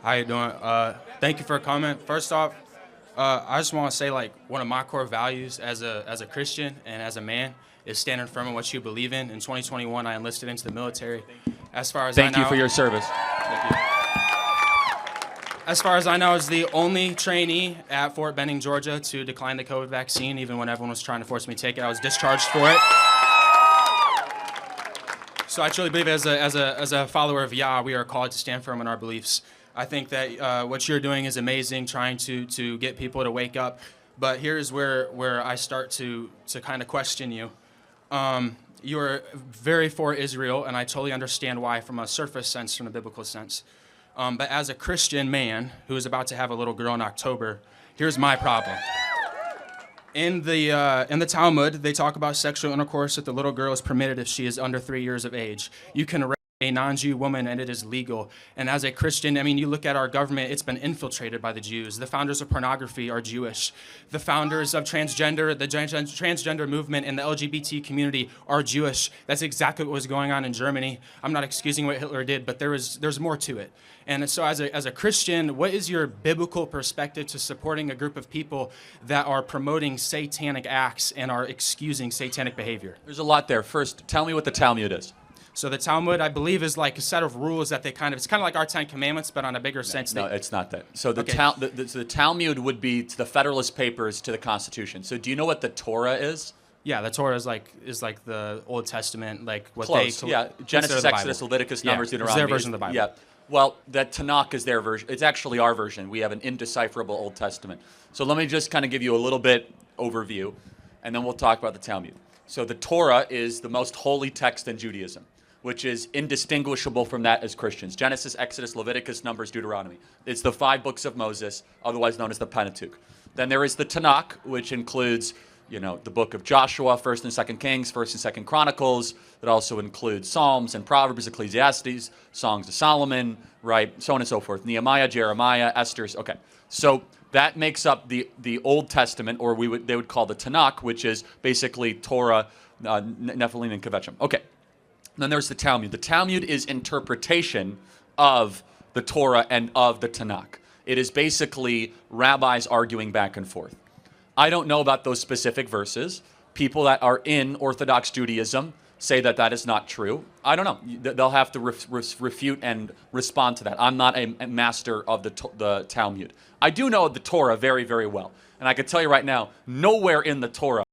How you doing? Thank you for a comment. First off, I just want to say like one of my core values as a Christian and as a man is standing firm in what you believe in. In 2021, I enlisted into the military. As far as Thank I you know, for your service. thank you. As far as I know, I was the only trainee at Fort Benning, Georgia, to decline the COVID vaccine, even when everyone was trying to force me to take it. I was discharged for it. So I truly believe as a follower of Yah, we are called to stand firm in our beliefs. I think that what you're doing is amazing, trying to get people to wake up. But here's where I start to kind of question you. You are very for Israel, and I totally understand why from a surface sense, from a biblical sense. But as a Christian man who is about to have a little girl in October, here's my problem. In the Talmud, they talk about sexual intercourse with the little girl is permitted if she is under 3 years of age. You can rape a non-Jew woman and it is legal. And as a Christian, I mean, you look at our government, it's been infiltrated by the Jews. The founders of pornography are Jewish. The founders of transgender, the transgender movement and the LGBT community are Jewish. That's exactly what was going on in Germany. I'm not excusing what Hitler did, but there's more to it. And so as a Christian, what is your biblical perspective to supporting a group of people that are promoting satanic acts and are excusing satanic behavior? There's a lot there. First, tell me what the Talmud is. So the Talmud, I believe, is like a set of rules that it's kind of like our Ten Commandments, but on a bigger sense. No, it's not that. So Okay. the Talmud would be to the Federalist Papers to the Constitution. So do you know what the Torah is? Yeah, the Torah is like the Old Testament, like what Close. they Yeah, consider Genesis, the Exodus, Bible. Leviticus, Yeah, Numbers, it's Deuteronomy. their version of the Bible. Yeah. Well, that Tanakh is their version. It's actually our version. We have an indecipherable Old Testament. So let me just kind of give you a little bit overview, and then we'll talk about the Talmud. So the Torah is the most holy text in Judaism, which is indistinguishable from that as Christians. Genesis, Exodus, Leviticus, Numbers, Deuteronomy. It's the 5 books of Moses, otherwise known as the Pentateuch. Then there is the Tanakh, which includes, the book of Joshua, 1st and 2nd Kings, 1st and 2nd Chronicles. It also includes Psalms and Proverbs, Ecclesiastes, Songs of Solomon, right, so on and so forth. Nehemiah, Jeremiah, Esther's. Okay, so that makes up the Old Testament, or they would call the Tanakh, which is basically Torah, Nephilim, and Kvetchim. Okay. Then there's the Talmud. The Talmud is interpretation of the Torah and of the Tanakh. It is basically rabbis arguing back and forth. I don't know about those specific verses. People that are in Orthodox Judaism say that that is not true. I don't know. They'll have to refute and respond to that. I'm not a master of the Talmud. I do know the Torah very, very well. And I can tell you right now, nowhere in the Torah